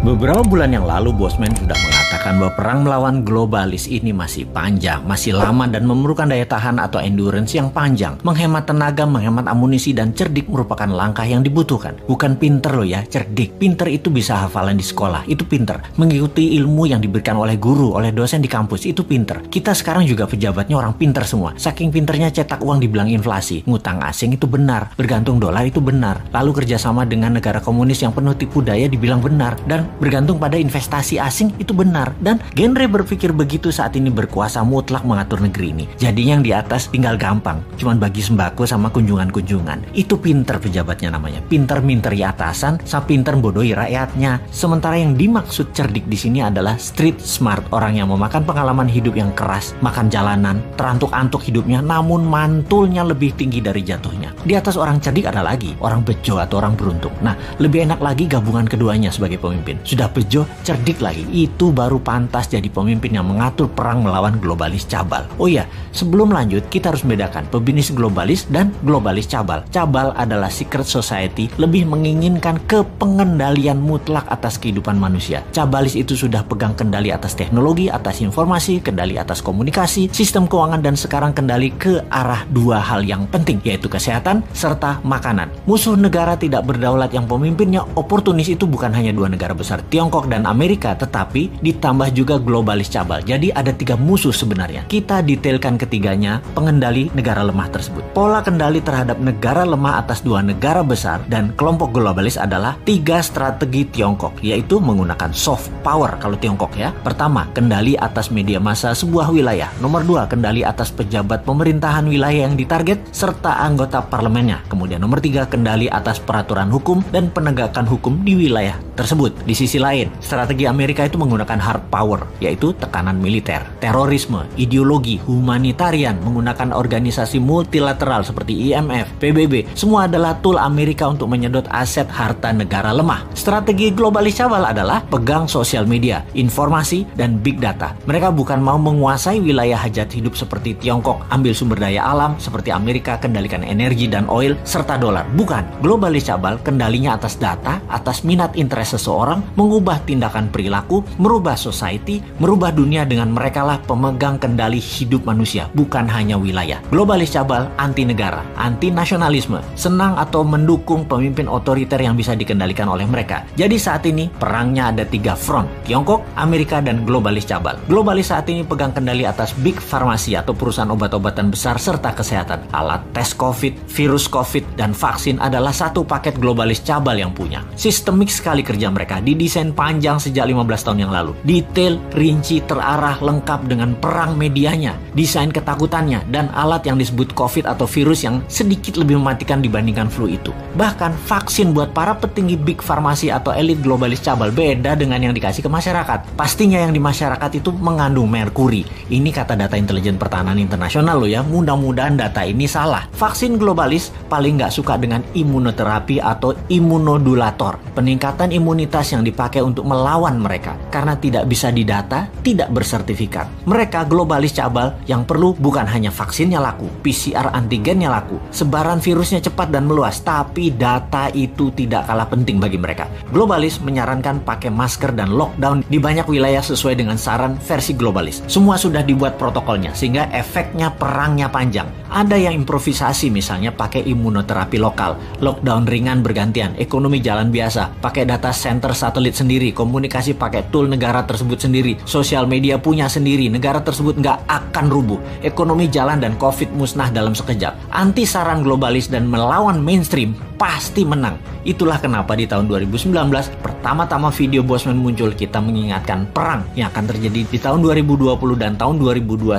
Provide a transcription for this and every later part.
Beberapa bulan yang lalu, Bosman sudah mengatakan bahwa perang melawan globalis ini masih panjang, masih lama dan memerlukan daya tahan atau endurance yang panjang. Menghemat tenaga, menghemat amunisi, dan cerdik merupakan langkah yang dibutuhkan. Bukan pinter loh ya, cerdik. Pinter itu bisa hafalan di sekolah, itu pinter. Mengikuti ilmu yang diberikan oleh guru, oleh dosen di kampus, itu pinter. Kita sekarang juga pejabatnya orang pinter semua. Saking pinternya cetak uang dibilang inflasi. Ngutang asing itu benar, bergantung dolar itu benar. Lalu kerjasama dengan negara komunis yang penuh tipu daya dibilang benar. Dan bergantung pada investasi asing itu benar. Dan genre berpikir begitu saat ini berkuasa mutlak mengatur negeri ini. Jadi yang di atas tinggal gampang, cuman bagi sembako sama kunjungan-kunjungan. Itu pinter pejabatnya namanya. Pinter minteri atasan, sama pinter bodohi rakyatnya. Sementara yang dimaksud cerdik di sini adalah street smart, orang yang memakan pengalaman hidup yang keras, makan jalanan, terantuk-antuk hidupnya, namun mantulnya lebih tinggi dari jatuhnya. Di atas orang cerdik ada lagi, orang bejo atau orang beruntung. Nah, lebih enak lagi gabungan keduanya sebagai pemimpin. Sudah bejo, cerdik lagi. Itu baru pantas jadi pemimpin yang mengatur perang melawan globalis cabal. Oh iya, sebelum lanjut, kita harus membedakan pebisnis globalis dan globalis cabal. Cabal adalah secret society, lebih menginginkan kepengendalian mutlak atas kehidupan manusia. Cabalis itu sudah pegang kendali atas teknologi, atas informasi, kendali atas komunikasi, sistem keuangan, dan sekarang kendali ke arah dua hal yang penting, yaitu kesehatan serta makanan. Musuh negara tidak berdaulat yang pemimpinnya oportunis itu bukan hanya dua negara besar, Tiongkok dan Amerika, tetapi ditambah juga globalis cabal. Jadi ada tiga musuh sebenarnya. Kita detailkan ketiganya, pengendali negara lemah tersebut. Pola kendali terhadap negara lemah atas dua negara besar dan kelompok globalis adalah tiga strategi Tiongkok, yaitu menggunakan soft power kalau Tiongkok ya. Pertama, kendali atas media massa sebuah wilayah. Nomor dua, kendali atas pejabat pemerintahan wilayah yang ditarget serta anggota parlemennya. Kemudian nomor tiga, kendali atas peraturan hukum dan penegakan hukum di wilayah tersebut. Di sisi lain, strategi Amerika itu menggunakan hard power, yaitu tekanan militer, terorisme, ideologi, humanitarian, menggunakan organisasi multilateral seperti IMF, PBB. Semua adalah tool Amerika untuk menyedot aset harta negara lemah. Strategi globalis cabal adalah pegang sosial media, informasi, dan big data. Mereka bukan mau menguasai wilayah hajat hidup seperti Tiongkok, ambil sumber daya alam seperti Amerika, kendalikan energi dan oil, serta dolar. Bukan. Globalis cabal kendalinya atas data, atas minat interest seseorang, mengubah tindakan perilaku, merubah society, merubah dunia dengan merekalah pemegang kendali hidup manusia, bukan hanya wilayah. Globalis cabal anti negara, anti nasionalisme, senang atau mendukung pemimpin otoriter yang bisa dikendalikan oleh mereka. Jadi saat ini perangnya ada tiga front, Tiongkok, Amerika, dan globalis cabal. Globalis saat ini pegang kendali atas big farmasi atau perusahaan obat-obatan besar serta kesehatan. Alat tes COVID, virus COVID, dan vaksin adalah satu paket globalis cabal yang punya. Sistemik sekali kerja mereka, didesain panjang sejak 15 tahun yang lalu. Detail, rinci, terarah, lengkap dengan perang medianya, desain ketakutannya, dan alat yang disebut COVID atau virus yang sedikit lebih mematikan dibandingkan flu itu. Bahkan vaksin buat para petinggi big farmasi atau elit globalis cabal beda dengan yang dikasih ke masyarakat. Pastinya yang di masyarakat itu mengandung merkuri. Ini kata data intelijen pertahanan internasional loh ya. Mudah-mudahan data ini salah. Vaksin globalis paling nggak suka dengan imunoterapi atau imunodulator. Peningkatan imunitas yang dipakai untuk melawan mereka. Karena tidak bisa didata, tidak bersertifikat. Mereka globalis cabal yang perlu bukan hanya vaksinnya laku, PCR antigennya laku, sebaran virusnya cepat dan meluas, tapi data itu tidak kalah penting bagi mereka. Globalis menyarankan pakai masker dan lockdown di banyak wilayah sesuai dengan saran versi globalis. Semua sudah dibuat protokolnya sehingga efeknya perangnya panjang. Ada yang improvisasi misalnya pakai imunoterapi lokal, lockdown ringan bergantian, ekonomi jalan biasa, pakai data center satelit sendiri, komunikasi pakai tool negara tersebut sendiri, sosial media punya sendiri, negara tersebut nggak akan rubuh, ekonomi jalan dan COVID musnah dalam sekejap. Anti saran globalis dan melawan mainstream pasti menang. Itulah kenapa di tahun 2019 pertama-tama video Bosman muncul, kita mengingatkan perang yang akan terjadi di tahun 2020 dan tahun 2021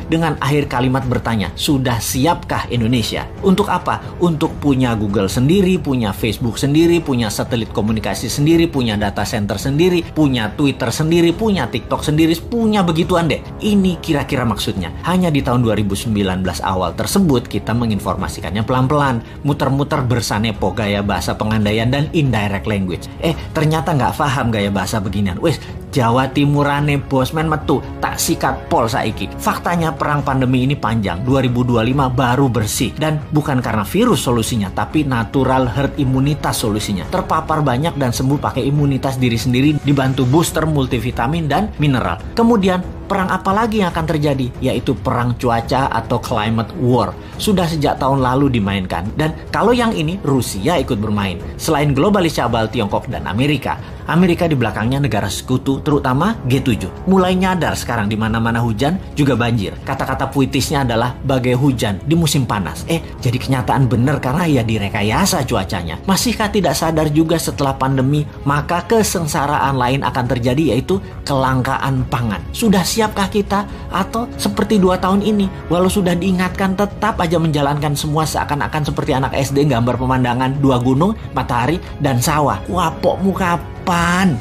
dengan akhir kalimat bertanya, sudah siapkah Indonesia? Untuk apa? Untuk punya Google sendiri, punya Facebook sendiri, punya satelit komunikasi sendiri, punya data center sendiri, punya Twitter sendiri, punya TikTok sendiri, punya begituan deh. Ini kira-kira maksudnya. Hanya di tahun 2019 awal tersebut kita menginformasikannya pelan-pelan, muter-muter bersama sanepo, gaya bahasa pengandaian, dan indirect language. Ternyata nggak paham gaya bahasa beginian. Wes, Jawa Timurane bosman metu tak sikat pol saiki. Faktanya perang pandemi ini panjang, 2025 baru bersih. Dan bukan karena virus solusinya, tapi natural herd imunitas solusinya. Terpapar banyak dan sembuh pakai imunitas diri sendiri, dibantu booster multivitamin dan mineral. Kemudian perang apa lagi yang akan terjadi? Yaitu perang cuaca atau climate war. Sudah sejak tahun lalu dimainkan. Dan kalau yang ini, Rusia ikut bermain. Selain globalis cabal Tiongkok dan Amerika di belakangnya negara sekutu, terutama G7. Mulai nyadar sekarang di mana-mana hujan juga banjir. Kata-kata puitisnya adalah bagai hujan di musim panas. Jadi kenyataan benar karena ya direkayasa cuacanya. Masihkah tidak sadar juga setelah pandemi, maka kesengsaraan lain akan terjadi, yaitu kelangkaan pangan. Sudah siapkah kita? Atau seperti 2 tahun ini, walau sudah diingatkan tetap aja menjalankan semua seakan-akan seperti anak SD gambar pemandangan 2 gunung, matahari, dan sawah. Wapokmu kapan?